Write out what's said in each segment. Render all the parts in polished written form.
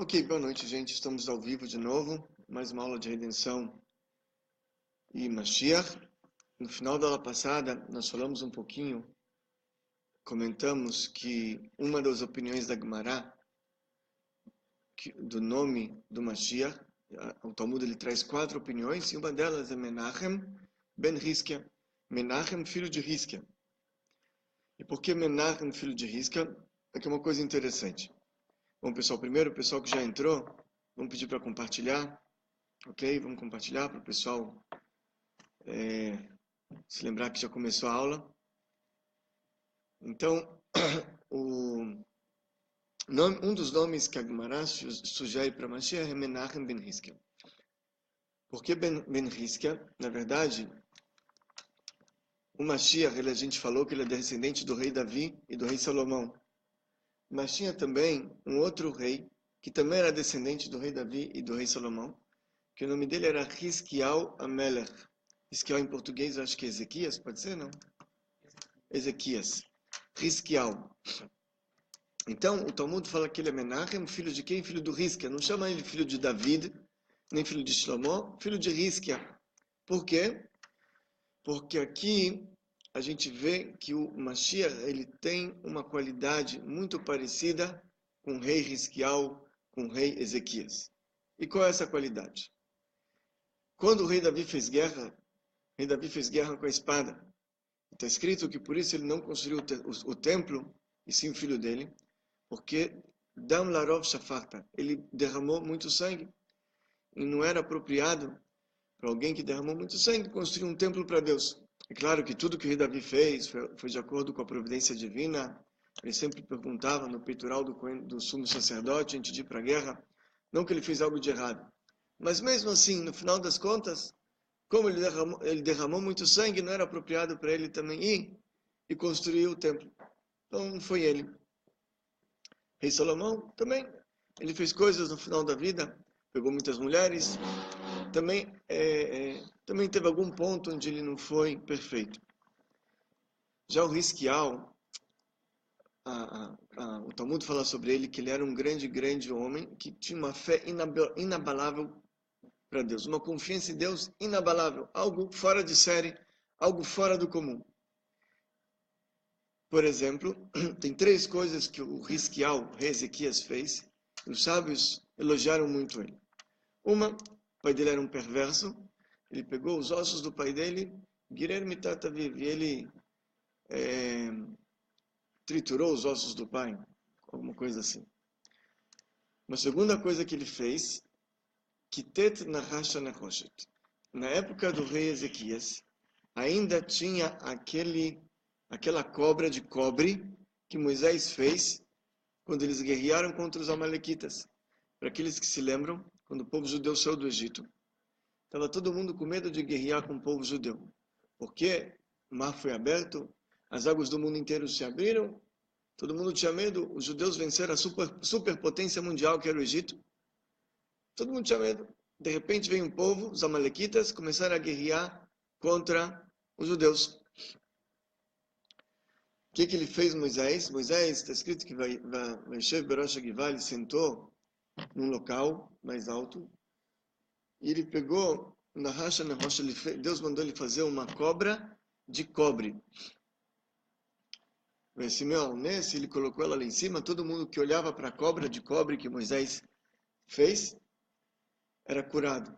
Ok, boa noite, gente. Estamos ao vivo de novo. Mais uma aula de redenção e Mashiach. No final da aula passada, nós falamos um pouquinho, comentamos que uma das opiniões da Gemara, do nome do Mashiach, o Talmud ele traz 4 opiniões, e uma delas é Menachem ben Hiskia. Menachem, filho de Hiskia. E por que Menachem, filho de Hiskia? Aqui é uma coisa interessante. Bom, pessoal, primeiro, o pessoal que já entrou, vamos pedir para compartilhar. Ok? Vamos compartilhar para o pessoal se lembrar que já começou a aula. Então, um dos nomes que a Gemara sugere para Mashiach é Menachem ben Hiskia. Por que ben Hiskia? Na verdade, o Mashiach, a gente falou que ele é descendente do rei Davi e do rei Salomão. Mas tinha também um outro rei, que também era descendente do rei Davi e do rei Salomão, que o nome dele era Hiskiau Amelech. Hiskiau em português, eu acho que é Ezequias, pode ser, não? Ezequias. Hiskiau. Então, o Talmud fala que ele é Menachem, filho de quem? Filho do Hiskia. Não chama ele filho de David, nem filho de Shlomo, filho de Hiskia. Por quê? Porque aqui a gente vê que o Mashiach ele tem uma qualidade muito parecida com o rei Hiskiau, com o rei Ezequias. E qual é essa qualidade? Quando o rei Davi fez guerra, o rei Davi fez guerra com a espada. Está escrito que por isso ele não construiu o templo, e sim o filho dele, porque Dam Larov Shafarta, ele derramou muito sangue. E não era apropriado para alguém que derramou muito sangue construir um templo para Deus. É claro que tudo que o rei Davi fez foi de acordo com a providência divina. Ele sempre perguntava no peitoral do sumo sacerdote antes de ir para a guerra, não que ele fez algo de errado. Mas mesmo assim, no final das contas, como ele derramou muito sangue, não era apropriado para ele também ir e construir o templo. Então não foi ele. Rei Salomão também, ele fez coisas no final da vida, pegou muitas mulheres, também teve algum ponto onde ele não foi perfeito. Já o Hiskiau, o Talmud fala sobre ele que ele era um grande homem que tinha uma fé inabalável para Deus, uma confiança em Deus inabalável, algo fora de série, algo fora do comum. Por exemplo, tem 3 coisas que o Hiskiau, rei Ezequias, fez, e os sábios elogiaram muito ele. Uma, o pai dele era um perverso, ele pegou os ossos do pai dele, Girer Mitat Aviv, e ele triturou os ossos do pai, alguma coisa assim. Uma segunda coisa que ele fez, Kitet Nahasha Nehoshet. Na época do rei Ezequias, ainda tinha aquela cobra de cobre que Moisés fez quando eles guerrearam contra os amalequitas. Para aqueles que se lembram, quando o povo judeu saiu do Egito, estava todo mundo com medo de guerrear com o povo judeu. Porque o mar foi aberto, as águas do mundo inteiro se abriram, todo mundo tinha medo, os judeus venceram a superpotência mundial que era o Egito. Todo mundo tinha medo. De repente veio um povo, os amalequitas, começaram a guerrear contra os judeus. O que ele fez, Moisés? Moisés, está escrito que Vaishev Berosh Agivá, ele sentou num local mais alto, e ele pegou, na racha, Deus mandou ele fazer uma cobra de cobre. Simeão, nesse, ele colocou ela lá em cima, todo mundo que olhava para a cobra de cobre que Moisés fez, era curado.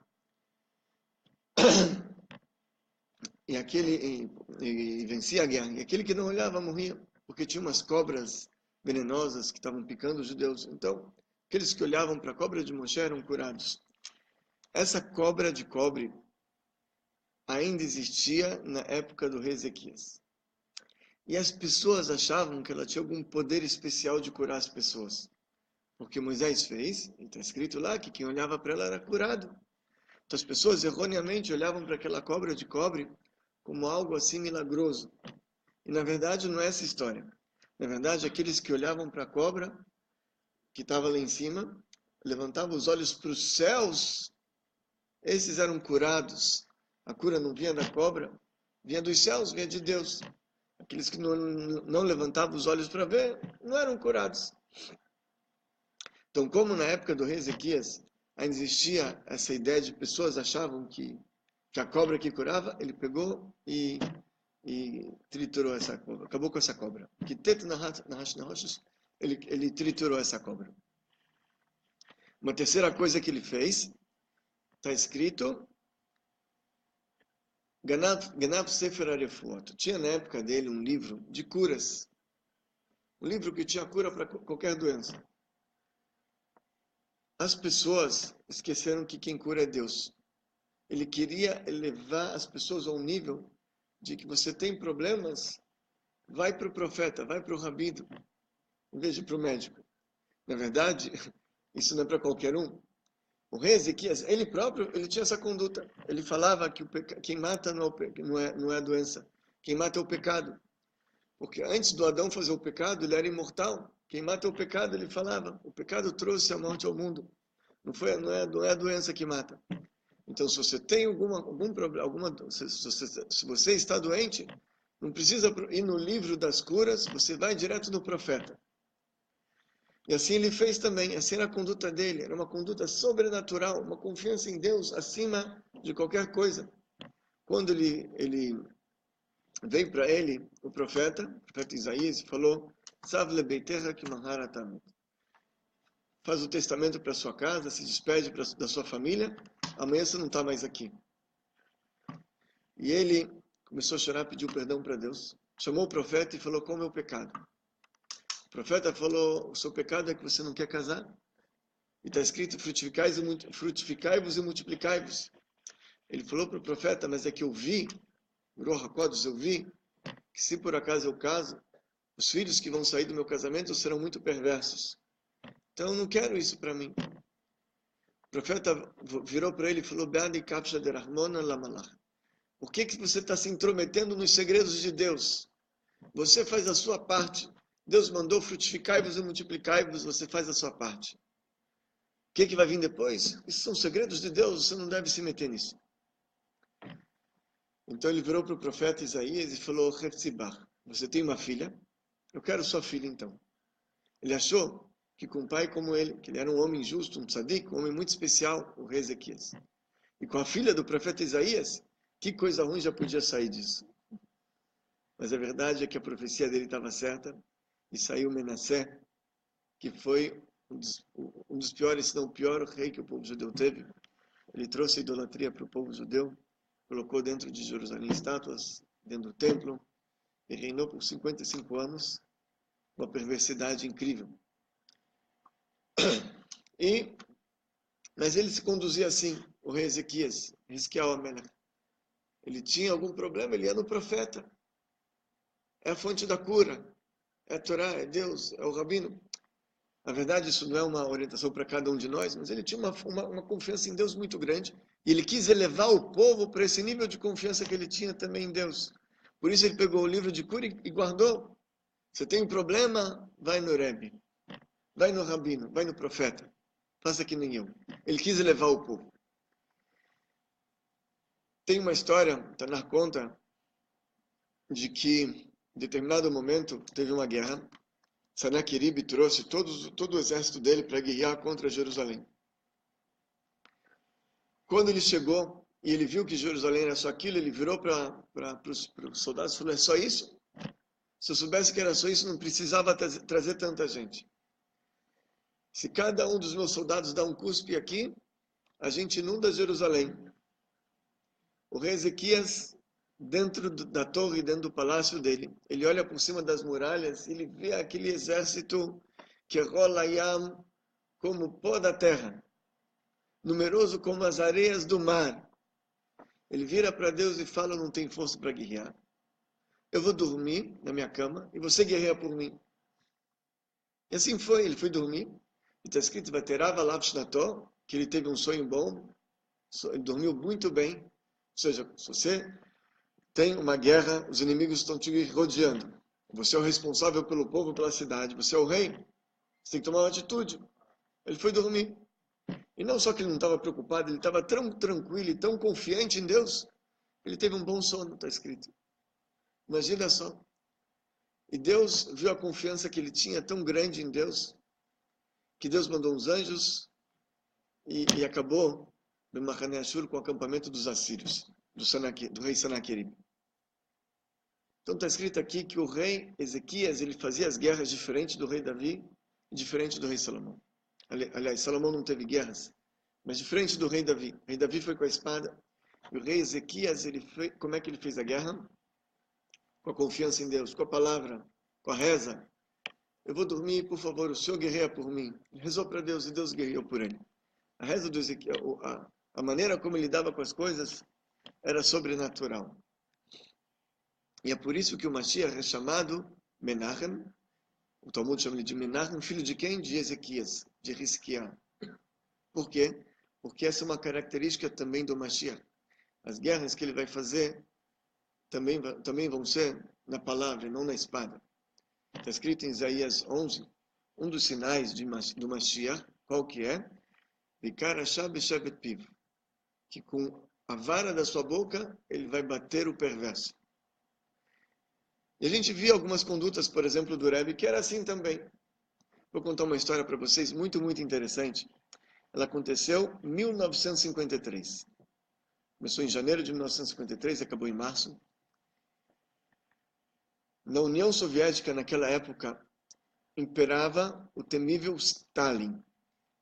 E vencia a guerra. E aquele que não olhava morria, porque tinha umas cobras venenosas que estavam picando os judeus. Então, aqueles que olhavam para a cobra de Moshe eram curados. Essa cobra de cobre ainda existia na época do rei Ezequias. E as pessoas achavam que ela tinha algum poder especial de curar as pessoas. Porque Moisés fez, e está escrito lá que quem olhava para ela era curado. Então as pessoas erroneamente olhavam para aquela cobra de cobre como algo assim milagroso. E na verdade não é essa história. Na verdade, aqueles que olhavam para a cobra, que estava lá em cima, levantavam os olhos para os céus, esses eram curados. A cura não vinha da cobra, vinha dos céus, vinha de Deus. Aqueles que não levantavam os olhos para ver, não eram curados. Então, como na época do rei Ezequias ainda existia essa ideia de pessoas achavam que a cobra que curava, ele pegou e triturou essa cobra, acabou com essa cobra. Que teto na rochas, ele triturou essa cobra. Uma terceira coisa que ele fez, está escrito, Ganav Sefer Arefuot. Tinha na época dele um livro de curas. Um livro que tinha cura para qualquer doença. As pessoas esqueceram que quem cura é Deus. Ele queria elevar as pessoas a um nível de que você tem problemas, vai para o profeta, vai para o rabino, em vez de para o médico. Na verdade, isso não é para qualquer um. O rei Ezequias, ele próprio, ele tinha essa conduta. Ele falava que quem mata não é a doença. Quem mata é o pecado. Porque antes do Adão fazer o pecado, ele era imortal. Quem mata é o pecado, ele falava. O pecado trouxe a morte ao mundo. Não é a doença que mata. Então, se você tem algum problema, se você está doente, não precisa ir no livro das curas, você vai direto no profeta. E assim ele fez também, assim era a conduta dele, era uma conduta sobrenatural, uma confiança em Deus acima de qualquer coisa. Quando ele veio para ele, o profeta Isaías, falou, Sav lebeitecha ki mahar atamut. Faz o testamento para sua casa, se despede da sua família, amanhã você não está mais aqui. E ele começou a chorar, pediu perdão para Deus, chamou o profeta e falou, qual é o meu pecado? O profeta falou, o seu pecado é que você não quer casar. E está escrito, frutificai-vos e multiplicai-vos. Ele falou para o profeta, mas é que eu vi, Ruach HaKodesh, eu vi, que se por acaso eu caso, os filhos que vão sair do meu casamento serão muito perversos. Então eu não quero isso para mim. O profeta virou para ele e falou, por que você está se intrometendo nos segredos de Deus? Você faz a sua parte. Deus mandou frutificai-vos e multiplicai-vos, você faz a sua parte. O que vai vir depois? Isso são segredos de Deus, você não deve se meter nisso. Então ele virou para o profeta Isaías e falou, você tem uma filha? Eu quero sua filha então. Ele achou que com um pai como ele, que ele era um homem justo, um tzadik, um homem muito especial, o rei Ezequias. E com a filha do profeta Isaías, que coisa ruim já podia sair disso. Mas a verdade é que a profecia dele estava certa e saiu Menassé, que foi um dos piores, se não o pior rei que o povo judeu teve. Ele trouxe a idolatria para o povo judeu, colocou dentro de Jerusalém estátuas, dentro do templo, e reinou por 55 anos, uma perversidade incrível. Mas ele se conduzia assim, o rei Ezequias, Hizkiyahu HaMelech. Ele tinha algum problema, ele ia no profeta. É a fonte da cura, é a Torá, é Deus, é o rabino. Na verdade, isso não é uma orientação para cada um de nós, mas ele tinha uma confiança em Deus muito grande. E ele quis elevar o povo para esse nível de confiança que ele tinha também em Deus. Por isso ele pegou o livro de cura e guardou. Você tem um problema? Vai no Rebbe. Vai no rabino, vai no profeta. Faça que nem eu. Ele quis elevar o povo. Tem uma história, Tanar conta, de que em determinado momento teve uma guerra. Senaqueribe trouxe todo o exército dele para guerrear contra Jerusalém. Quando ele chegou e ele viu que Jerusalém era só aquilo, ele virou para os soldados e falou, é só isso? Se eu soubesse que era só isso, não precisava trazer tanta gente. Se cada um dos meus soldados dá um cuspe aqui, a gente inunda Jerusalém. O rei Ezequias, dentro da torre, dentro do palácio dele, ele olha por cima das muralhas, ele vê aquele exército que rola yam como o pó da terra, numeroso como as areias do mar. Ele vira para Deus e fala, não tem força para guerrear. Eu vou dormir na minha cama e você guerreia por mim. E assim foi, ele foi dormir. E está escrito, Vaterava Lav Shnato, que ele teve um sonho bom, ele dormiu muito bem. Ou seja, se você tem uma guerra, os inimigos estão te rodeando. Você é o responsável pelo povo, pela cidade, você é o rei. Você tem que tomar uma atitude. Ele foi dormir. E não só que ele não estava preocupado, ele estava tão tranquilo e tão confiante em Deus, ele teve um bom sono, está escrito. Imagina só. E Deus viu a confiança que ele tinha tão grande em Deus, que Deus mandou uns anjos e acabou no Mahane Ashur com o acampamento dos assírios, do rei Senaquerib. Então está escrito aqui que o rei Ezequias ele fazia as guerras diferente do rei Davi e diferente do rei Salomão. Aliás, Salomão não teve guerras, mas diferente do rei Davi. O rei Davi foi com a espada. E o rei Ezequias, como é que ele fez a guerra? Com a confiança em Deus, com a palavra, com a reza. Eu vou dormir, por favor, o Senhor guerreia por mim. Ele rezou para Deus e Deus guerreou por ele. A reza do Ezequias, a maneira como ele lidava com as coisas era sobrenatural. E é por isso que o Mashiach é chamado Menachem. O Talmud chama ele de Menachem, filho de quem? De Ezequias, de Hisquiá. Por quê? Porque essa é uma característica também do Mashiach. As guerras que ele vai fazer também vão ser na palavra, não na espada. Está escrito em Isaías 11, um dos sinais do Mashiach, qual que é? Que com a vara da sua boca, ele vai bater o perverso. E a gente via algumas condutas, por exemplo, do Rebbe, que era assim também. Vou contar uma história para vocês, muito, muito interessante. Ela aconteceu em 1953. Começou em janeiro de 1953, acabou em março. Na União Soviética, naquela época, imperava o temível Stalin.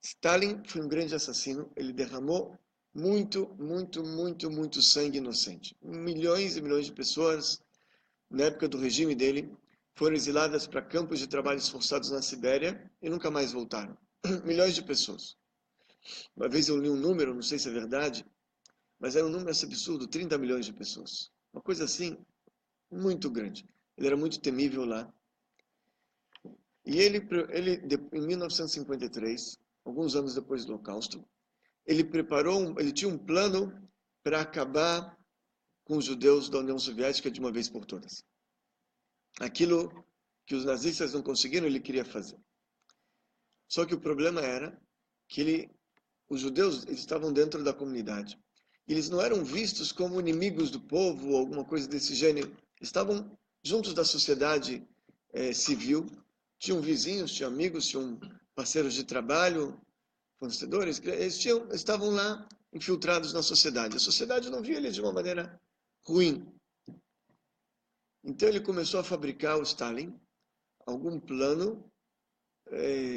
Stalin foi um grande assassino, ele derramou muito sangue inocente. Milhões e milhões de pessoas, na época do regime dele, foram exiladas para campos de trabalhos forçados na Sibéria e nunca mais voltaram. Milhões de pessoas. Uma vez eu li um número, não sei se é verdade, mas era um número absurdo, 30 milhões de pessoas. Uma coisa assim, muito grande. Ele era muito temível lá. E ele em 1953, alguns anos depois do Holocausto, ele tinha um plano para acabar com os judeus da União Soviética de uma vez por todas. Aquilo que os nazistas não conseguiram, ele queria fazer. Só que o problema era que os judeus eles estavam dentro da comunidade. Eles não eram vistos como inimigos do povo ou alguma coisa desse gênero. Estavam juntos da sociedade civil. Tinham vizinhos, tinham amigos, tinham parceiros de trabalho, fornecedores. Eles estavam lá infiltrados na sociedade. A sociedade não via eles de uma maneira ruim. Então ele começou a fabricar, o Stalin, algum plano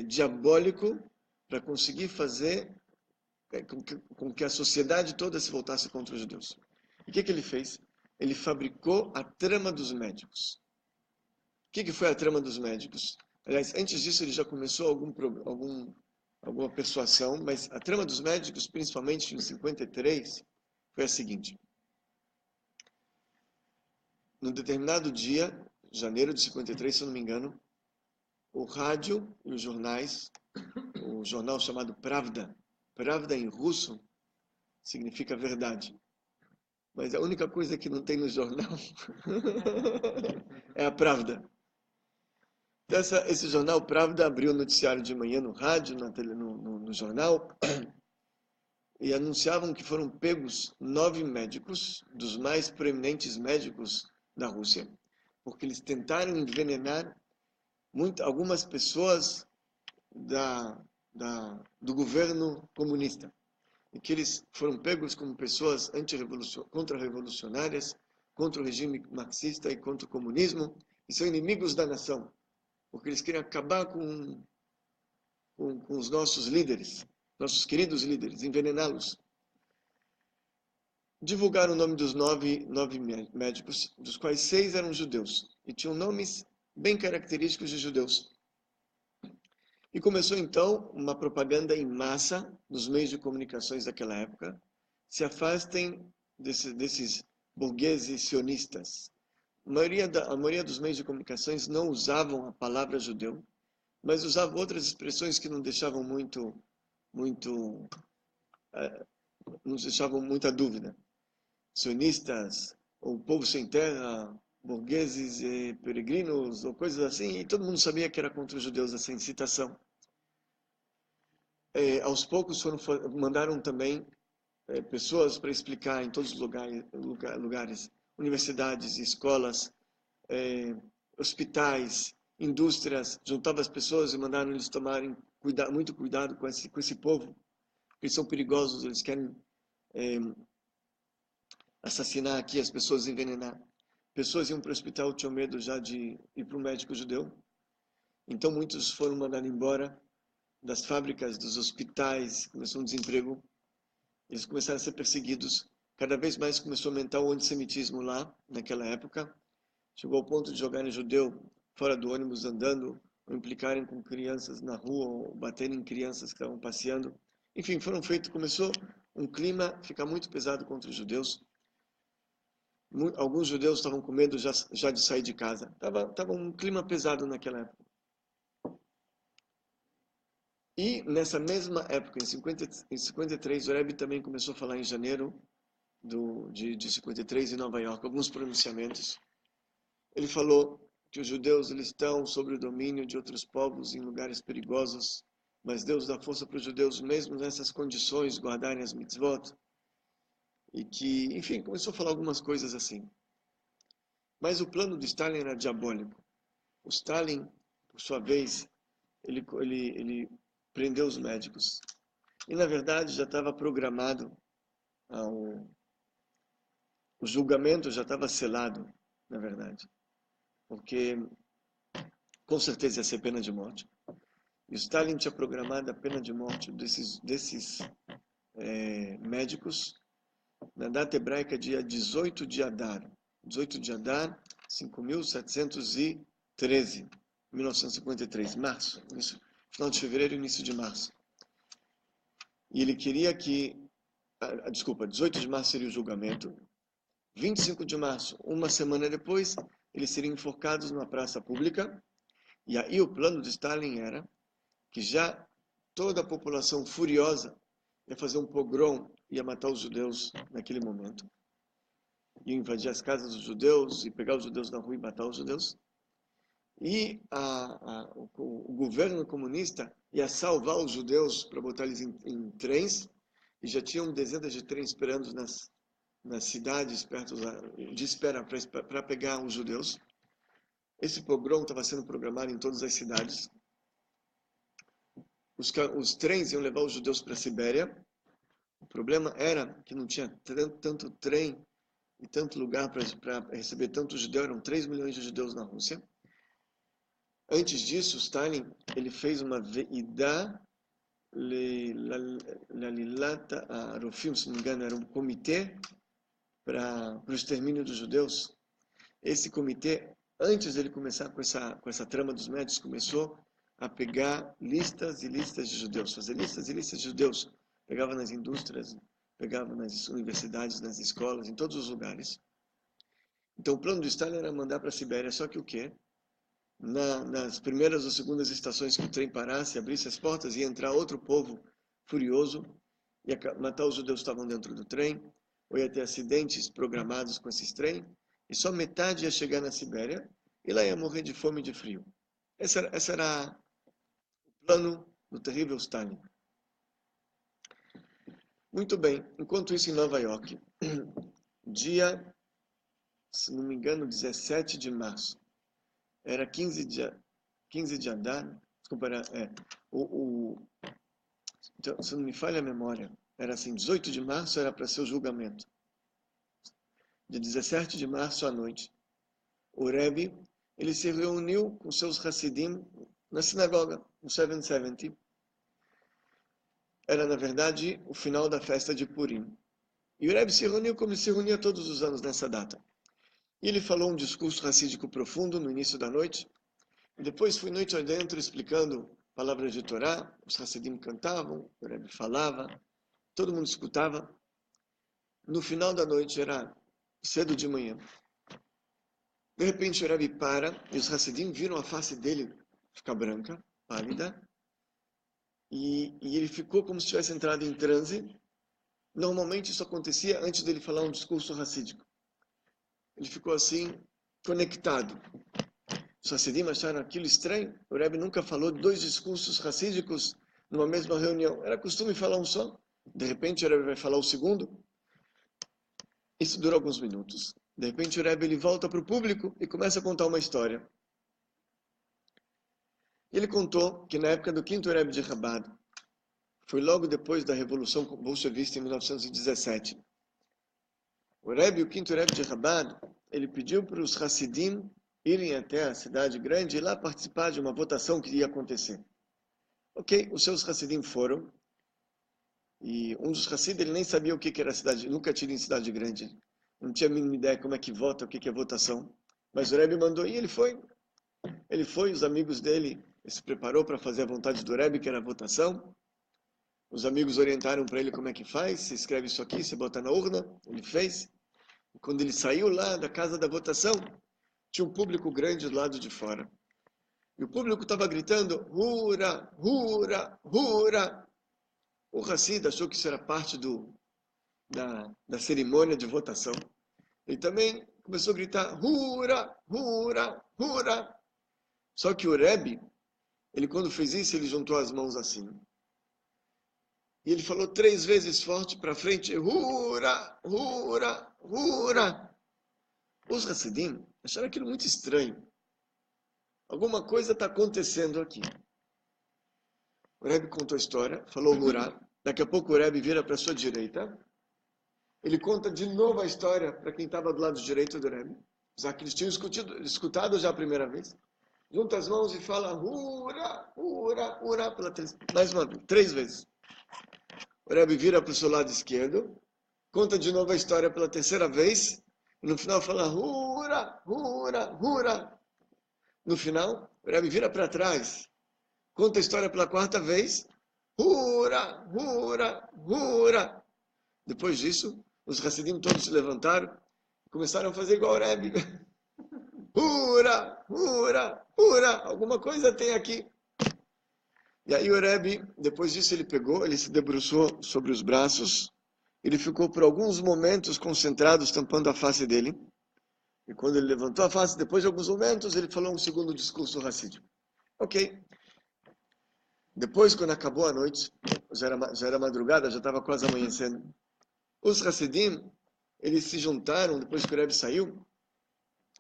diabólico para conseguir fazer com que a sociedade toda se voltasse contra os judeus. E o que ele fez? Ele fabricou a trama dos médicos. O que foi a trama dos médicos? Aliás, antes disso ele já começou alguma persuasão, mas a trama dos médicos, principalmente em 53, foi a seguinte. Num determinado dia, janeiro de 53, se eu não me engano, o rádio e os jornais, o jornal chamado Pravda em russo significa verdade. Mas a única coisa que não tem no jornal é a Pravda. Então, esse jornal Pravda abriu o noticiário de manhã no rádio, no jornal, e anunciavam que foram pegos 9 médicos, dos mais proeminentes médicos da Rússia, porque eles tentaram envenenar algumas pessoas do governo comunista. E que eles foram pegos como pessoas contra-revolucionárias, contra o regime marxista e contra o comunismo, e são inimigos da nação, porque eles querem acabar com os nossos líderes, nossos queridos líderes, envenená-los. Divulgaram o nome dos nove médicos, dos quais 6 eram judeus, e tinham nomes bem característicos de judeus. E começou então uma propaganda em massa nos meios de comunicações daquela época. Se afastem desses burgueses sionistas. A maioria dos meios de comunicações não usavam a palavra judeu, mas usavam outras expressões que não deixavam nos deixavam muita dúvida. Sionistas, ou povo sem terra, burgueses e peregrinos, ou coisas assim, e todo mundo sabia que era contra os judeus essa incitação. Aos poucos mandaram também pessoas para explicar em todos os lugares, universidades, escolas, hospitais, indústrias, juntavam as pessoas e mandaram eles tomarem muito cuidado com esse povo. Eles são perigosos, eles querem assassinar aqui as pessoas, envenenar. Pessoas iam para o hospital, tinham medo já de ir para o médico judeu. Então muitos foram mandados embora das fábricas, dos hospitais, começou um desemprego. Eles começaram a ser perseguidos. Cada vez mais começou a aumentar o antissemitismo lá, naquela época. Chegou ao ponto de jogarem judeu fora do ônibus andando, ou implicarem com crianças na rua, ou baterem em crianças que estavam passeando. Enfim, começou um clima a ficar muito pesado contra os judeus. Alguns judeus estavam com medo já de sair de casa. Tava um clima pesado naquela época. E nessa mesma época, em 53, o Rebbe também começou a falar em janeiro de 53 em Nova York, alguns pronunciamentos. Ele falou que os judeus eles estão sob o domínio de outros povos em lugares perigosos, mas Deus dá força para os judeus mesmo nessas condições guardarem as mitzvot. E que, enfim, começou a falar algumas coisas assim. Mas o plano de Stalin era diabólico. O Stalin, por sua vez, ele prendeu os médicos. E, na verdade, já estava programado, o julgamento já estava selado, na verdade. Porque, com certeza, ia ser pena de morte. E o Stalin tinha programado a pena de morte desses médicos na data hebraica, dia 18 de Adar. 18 de Adar, 5.713, 1953, março, final de fevereiro e início de março. E ele queria que, desculpa, 18 de março seria o julgamento, 25 de março, uma semana depois, eles seriam enforcados numa praça pública, e aí o plano de Stalin era que já toda a população furiosa ia fazer um pogrom, ia matar os judeus naquele momento. Ia invadir as casas dos judeus e pegar os judeus na rua e matar os judeus. E o governo comunista ia salvar os judeus para botar eles em trens, e já tinham dezenas de trens esperando nas cidades perto de espera para pegar os judeus. Esse pogrom estava sendo programado em todas as cidades. Os trens iam levar os judeus para a Sibéria. O problema era que não tinha tanto trem e tanto lugar para receber tanto judeu. Eram 3 milhões de judeus na Rússia. Antes disso, Stalin ele fez uma ve'idá l'alilata arofim, se não me engano, era um comitê para o extermínio dos judeus. Esse comitê, antes dele começar com essa trama dos médicos, começou a pegar listas e listas de judeus, fazer listas e listas de judeus. Pegava nas indústrias, pegava nas universidades, nas escolas, em todos os lugares. Então o plano do Stalin era mandar para a Sibéria, só que o quê? Nas primeiras ou segundas estações que o trem parasse, abrisse as portas, ia entrar outro povo furioso, ia matar os judeus que estavam dentro do trem, ou ia ter acidentes programados com esses trem, e só metade ia chegar na Sibéria, e lá ia morrer de fome e de frio. Esse era o plano do terrível Stalin. Muito bem, enquanto isso em Nova York, dia, se não me engano, 17 de março, era 15 de Adar, desculpa, então, se não me falha a memória, era assim, 18 de março era para ser o julgamento. De 17 de março à noite, o Rebbe, ele se reuniu com seus Hassidim na sinagoga, no 770. Era, na verdade, o final da festa de Purim. E o Rebbe se reuniu como se reunia todos os anos nessa data. E ele falou um discurso racídico profundo no início da noite. E depois foi noite adentro explicando palavras de Torá. Os Hassidim cantavam, o Rebbe falava, todo mundo escutava. No final da noite, era cedo de manhã. De repente o Rebbe para e os Hassidim viram a face dele ficar branca, pálida. E ele ficou como se tivesse entrado em transe. Normalmente isso acontecia antes dele falar um discurso racídico. Ele ficou assim, conectado. Os Hassidim acharam aquilo estranho. O Rebbe nunca falou 2 discursos racídicos numa mesma reunião. Era costume falar um só. De repente o Rebbe vai falar o segundo. Isso dura alguns minutos. De repente o Rebbe ele volta para o público e começa a contar uma história. E ele contou que na época do quinto Rebbe de Chabad, foi logo depois da Revolução Bolchevista em 1917. O Rebbe, o quinto Rebbe de Chabad, ele pediu para os Hassidim irem até a cidade grande e lá participar de uma votação que ia acontecer. Ok, os seus Hassidim foram, e um dos Hassidim, ele nem sabia o que era cidade, nunca tinha ido em cidade grande, não tinha a mínima ideia como é que vota, o que é votação, mas o Rebbe mandou e ele foi. Ele foi, os amigos dele, ele se preparou para fazer a vontade do Rebbe, que era a votação. Os amigos orientaram para ele como é que faz, se escreve isso aqui, se bota na urna, ele fez. E quando ele saiu lá da casa da votação, tinha um público grande do lado de fora. E o público estava gritando, hura, hura, hura. O Hassid achou que isso era parte da cerimônia de votação. Ele também começou a gritar, hura, hura, hura. Só que o Rebbe, ele quando fez isso, ele juntou as mãos assim. E ele falou 3 vezes forte para frente, hura, hura, hura. Os Hassidim acharam aquilo muito estranho. Alguma coisa está acontecendo aqui. O Rebbe contou a história, falou hura. Daqui a pouco o Rebbe vira para a sua direita. Ele conta de novo a história para quem estava do lado direito do Rebbe. Já que eles tinham escutado já a primeira vez. Junta as mãos e fala hura, hura, hura, mais uma vez, 3 vezes. O Rebbe vira para o seu lado esquerdo, conta de novo a história pela 3ª vez, e no final fala hura, hura, hura. No final, o Rebbe vira para trás, conta a história pela 4ª vez, hura, hura, hura. Depois disso, os Hassidim todos se levantaram e começaram a fazer igual o Rebbe. Hura, hura, hura, alguma coisa tem aqui. E aí o Rebbe, depois disso ele se debruçou sobre os braços, ele ficou por alguns momentos concentrado, tampando a face dele. E quando ele levantou a face, depois de alguns momentos, ele falou um segundo discurso racídico. Ok. Depois, quando acabou a noite, já era madrugada, já estava quase amanhecendo. Os Hassidim, eles se juntaram, depois que o Rebbe saiu,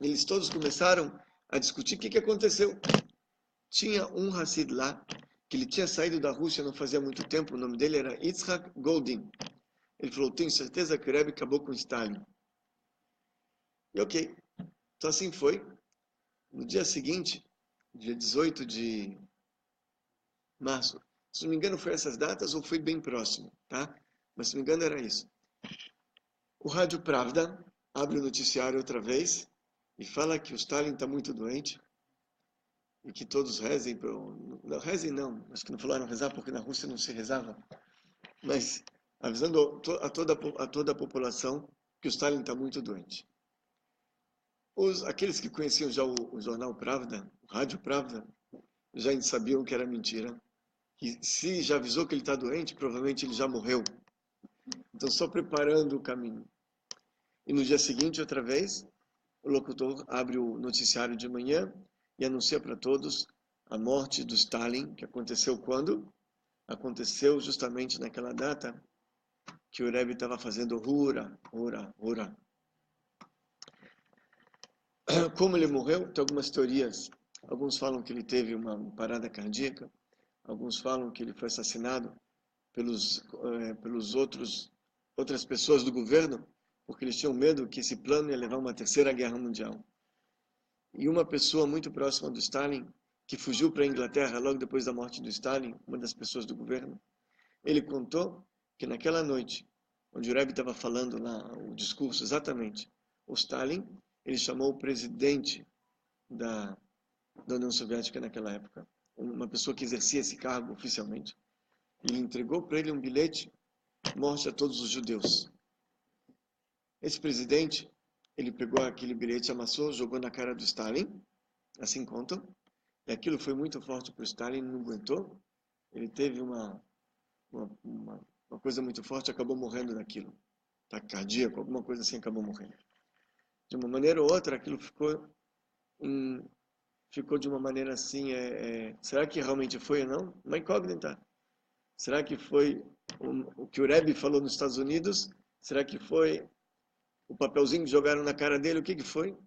eles todos começaram a discutir o que aconteceu. Tinha um Hassid lá, que ele tinha saído da Rússia não fazia muito tempo, o nome dele era Yitzhak Goldin. Ele falou, tenho certeza que o Rebbe acabou com Stalin. E ok, então assim foi. No dia seguinte, dia 18 de março, se não me engano foi essas datas ou foi bem próximo, tá? Mas se não me engano era isso. O Rádio Pravda abre o noticiário outra vez e fala que o Stalin está muito doente e que todos rezem. Não rezem não, acho que não falaram rezar porque na Rússia não se rezava. Mas avisando a toda a população que o Stalin está muito doente. Aqueles que conheciam já o jornal Pravda, o Rádio Pravda, já sabiam que era mentira. E se já avisou que ele está doente, provavelmente ele já morreu. Então, só preparando o caminho. E no dia seguinte, outra vez, o locutor abre o noticiário de manhã e anuncia para todos a morte do Stalin, que aconteceu quando? Aconteceu justamente naquela data que o Rebbe estava fazendo hura, hura, hura. Como ele morreu? Tem algumas teorias. Alguns falam que ele teve uma parada cardíaca. Alguns falam que ele foi assassinado pelos outras pessoas do governo, porque eles tinham medo que esse plano ia levar a uma 3ª guerra mundial. E uma pessoa muito próxima do Stalin, que fugiu para a Inglaterra logo depois da morte do Stalin, uma das pessoas do governo, ele contou que naquela noite, onde o Rebbe estava falando lá o discurso exatamente, o Stalin, ele chamou o presidente da União Soviética naquela época, uma pessoa que exercia esse cargo oficialmente, e ele entregou para ele um bilhete, morte a todos os judeus. Esse presidente, ele pegou aquele bilhete, amassou, jogou na cara do Stalin, assim contam, e aquilo foi muito forte para o Stalin, não aguentou, ele teve uma coisa muito forte, acabou morrendo daquilo, ataque cardíaco, alguma coisa assim, acabou morrendo. De uma maneira ou outra, aquilo ficou de uma maneira assim, será que realmente foi ou não? Uma incógnita. Será que foi o que o Rebbe falou nos Estados Unidos? Será que foi o papelzinho que jogaram na cara dele? O que foi?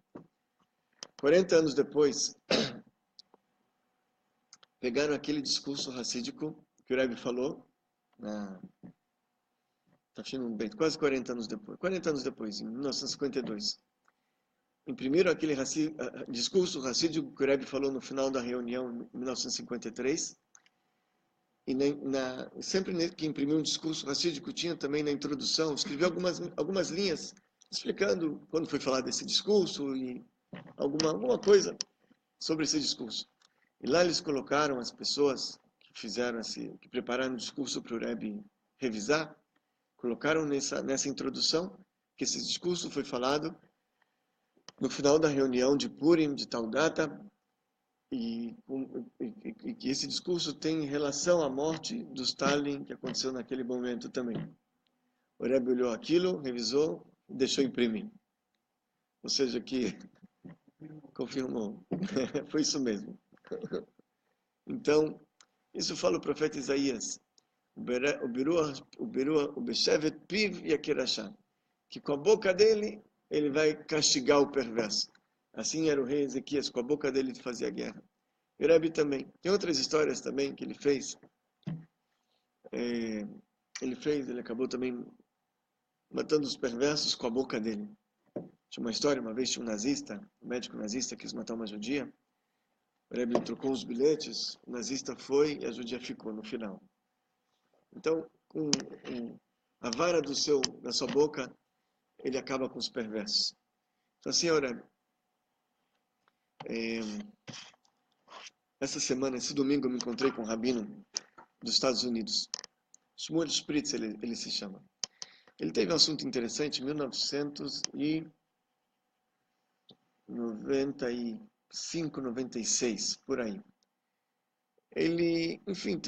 40 anos depois, pegaram aquele discurso racídico que o Rebbe falou, tá achando bem, quase 40 anos depois, em 1952. Imprimiram aquele discurso racídico que o Rebbe falou no final da reunião, em 1953, e sempre que imprimiu um discurso racídico, tinha também na introdução, escreveu algumas linhas explicando quando foi falar desse discurso e alguma coisa sobre esse discurso. E lá eles colocaram as pessoas que prepararam o discurso para o Rebbe revisar, colocaram nessa introdução que esse discurso foi falado no final da reunião de Purim, de tal data, e que esse discurso tem relação à morte do Stalin, que aconteceu naquele momento também. O Rebbe olhou aquilo, revisou e deixou imprimir. Ou seja, que confirmou. Foi isso mesmo. Então, isso fala o profeta Isaías. O Beshevet Piv Yakirashá. Que com a boca dele, ele vai castigar o perverso. Assim era o rei Ezequias, com a boca dele ele fazia guerra. E o Rebbe também. Tem outras histórias também que ele fez. Ele acabou também matando os perversos com a boca dele. Tinha uma história, uma vez tinha um nazista, um médico nazista quis matar uma judia. O Rebbe trocou os bilhetes, o nazista foi e a judia ficou no final. Então, com a vara da sua boca, ele acaba com os perversos. Então, assim, Rebbe, essa semana, esse domingo, eu me encontrei com um rabino dos Estados Unidos. Shmuel Spritz, ele se chama. Ele teve um assunto interessante em 1995, 96, por aí. Ele, enfim,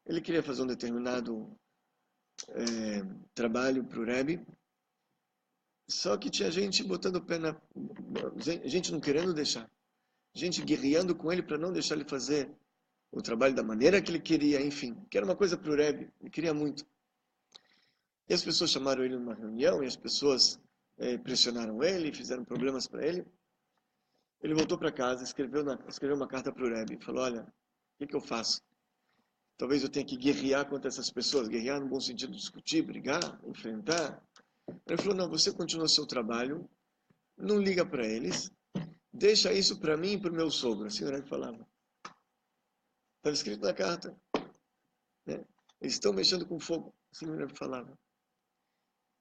ele queria fazer um determinado trabalho para o Rebbe, só que tinha gente botando o pé gente não querendo deixar. Gente guerreando com ele para não deixar ele fazer o trabalho da maneira que ele queria, enfim. Que era uma coisa para o Rebbe, ele queria muito. E as pessoas chamaram ele numa reunião, e as pessoas pressionaram ele, fizeram problemas para ele. Ele voltou para casa, escreveu uma carta para o Rebbe, e falou, olha, o que eu faço? Talvez eu tenha que guerrear contra essas pessoas, guerrear no bom sentido, discutir, brigar, enfrentar. Ele falou, não, você continua seu trabalho, não liga para eles, deixa isso para mim e para o meu sogro. Assim o Rebbe falava. Estava escrito na carta. Né? Eles estão mexendo com fogo. Assim o Rebbe falava.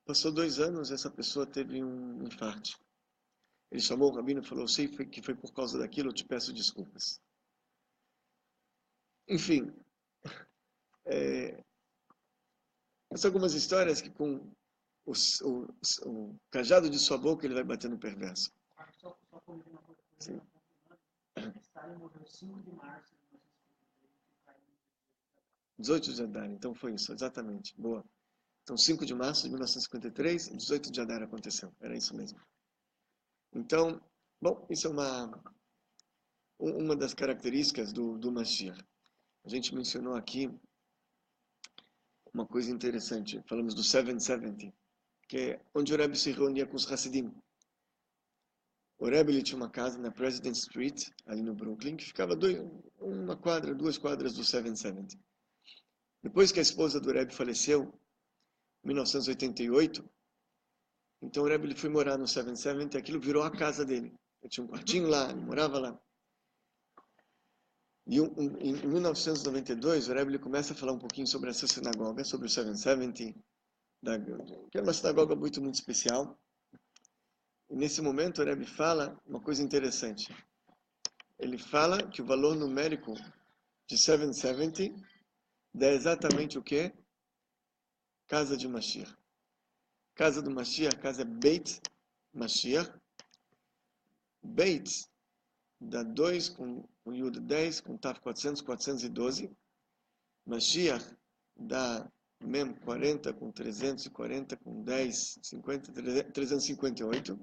Passou 2 anos, essa pessoa teve um infarto. Ele chamou o rabino e falou, eu sei que foi por causa daquilo, eu te peço desculpas. Enfim, essas algumas histórias que com o cajado de sua boca ele vai bater no perverso. Só corrigir uma coisa. Sim. Stalin morreu 5 de março de 18 de Adar, então foi isso, exatamente. Boa. Então, 5 de março de 1953, 18 de Adar aconteceu. Era isso mesmo. Então, bom, isso é uma das características do Mashiach. A gente mencionou aqui uma coisa interessante. Falamos do 770, que é onde o Rebbe se reunia com os Hassidim. O Rebbe ele tinha uma casa na President Street, ali no Brooklyn, que ficava 2 quadras do 770. Depois que a esposa do Rebbe faleceu, em 1988, então o Rebbe ele foi morar no 770 e aquilo virou a casa dele. Ele tinha um quartinho lá, ele morava lá. E em 1992, o Rebbe ele começa a falar um pouquinho sobre essa sinagoga, sobre o 770, que é uma sinagoga muito especial. E nesse momento o Rebbe fala uma coisa interessante. Ele fala que o valor numérico de 770 dá exatamente o quê? Casa de Mashiach. Casa do Mashiach, casa é Beit Mashiach. Beit dá 2 com Yud 10, com Tav 400, 412. Mashiach dá Mem 40, com 340, com 10, 50, 358.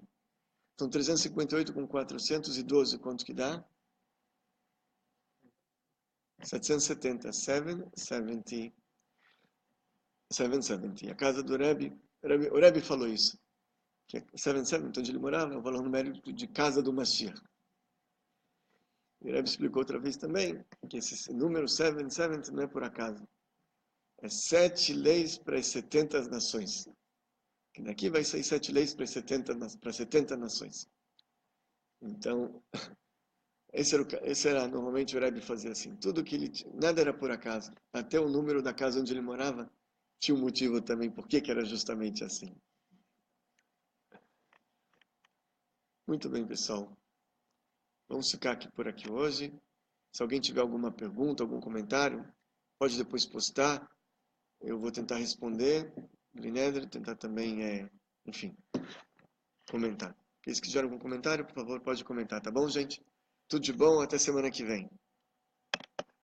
Então 358 com 412, quanto que dá? 770. 770. 770. A casa do Rebbe, o Rebbe falou isso. Que 770, onde ele morava, é o valor numérico de casa do Mashiach. E o Rebbe explicou outra vez também que esse número 770 não é por acaso. É 7 leis para as 70 nações. Que daqui vai sair 7 leis para 70 nações. Então, esse era normalmente o Rebbe fazia assim. Tudo que ele nada era por acaso. Até o número da casa onde ele morava tinha um motivo também. Por que era justamente assim? Muito bem, pessoal. Vamos ficar aqui por aqui hoje. Se alguém tiver alguma pergunta, algum comentário, pode depois postar. Eu vou tentar responder. Grineder, tentar também, enfim, comentar. Aqueles que tiveram algum comentário, por favor, pode comentar, tá bom, gente? Tudo de bom, até semana que vem.